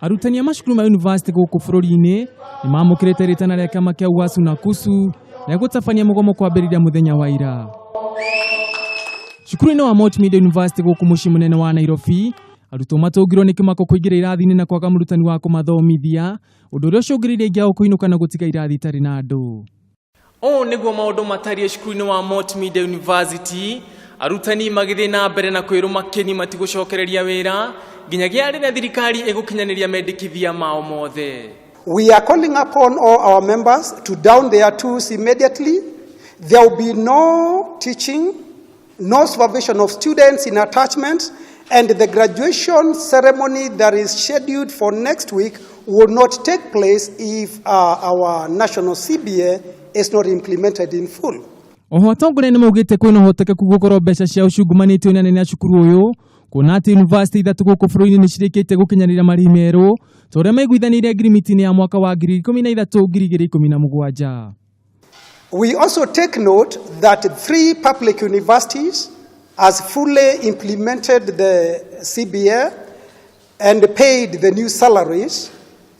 Arutani a macukuru ma university gũkũ bũrũri-inĩ nĩ mamũkĩrĩte rĩtana rĩa kĩama kĩa UASU na KUSU rĩa gũtabania mũgomo kwambĩrĩria mũthenya wa ira. Cukuru-inĩ wa Multimedia University gũkũ mũciĩ mũnene wa Nairobi, arutwo matũngirwo nĩ kĩmako kũingĩra irathi-inĩ na kwaga mũrutani wa kũmathomithia, ũndũ ũrĩa ũcũngĩrĩirie aingĩ ao kũinũka na gũtiga irathi itarĩ na andũ. Ũũ nĩguo maũndũ matariĩ cukuru-inĩ wa Multimedia University, arutani magĩthiĩ na mbere na kwĩrũma kĩni matigũcokereria wĩra nginyagia rĩrĩa thirikari ĩgũkinyanĩria mendekithia mao mothe. We are calling upon all our members to down their tools immediately. There will be no teaching, no supervision of students in attachment, and the graduation ceremony that is scheduled for next week will not take place if our national CBA is not implemented in full. Oho atongoria nĩ maugĩte kwĩna ũhotekeku gũkorwo mbeca cia ũcungumanĩtio na anene a cukuru ũyũ, kuona atĩ university ithatũ gũkũ bũrũri-inĩ nĩ cirĩkĩte gũkinyanĩria marĩhi merũ ta ũrĩa maiguithanĩire ngirimiti-inĩ ya mwaka wa 2013-2017. We also take note that 3 public universities has fully implemented the CBA and paid the new salaries,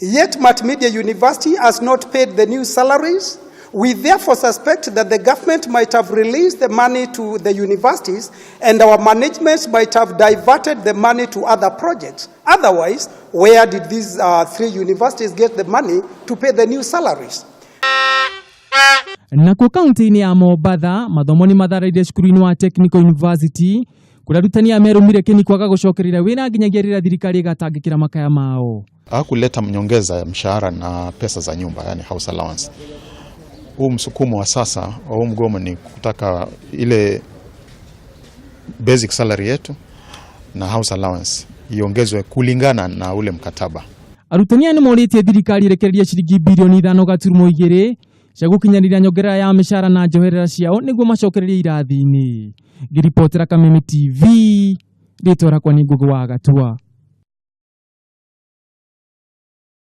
yet Multimedia University has not paid the new salaries. We therefore suspect that the government might have released the money to the universities and our managements might have diverted the money to other projects. Otherwise, where did these 3 universities get the money to pay the new salaries? Nakuo kaunti-inĩ ya Mombatha, mathomo nĩ matharĩirie cukuru-inĩ wa Technical University, kũrĩa arutani merũmire kĩni kwaga gũcokerera wĩra nginyagia rĩrĩa thirikari ĩgatangĩkĩra makaya mao. Hakuleta nyongeza ya mshahara na pesa za nyumba, yani house allowance. Huu msukumo wa sasa wa huu mgomo ni kutaka ile basic salary yetu na house allowance iongezwe kulingana na ule mkataba. Arutani nĩ morĩtie thirikari irekereria ciringi bilioni 5.2 cia gũkinyanĩria nyongera ya mĩcara na njoherera ciao nĩguo macokererie irathi-inĩ. Ngiripotera Kameme TV, rĩtwa rakwa nĩ Ngũgĩ wa Gatua.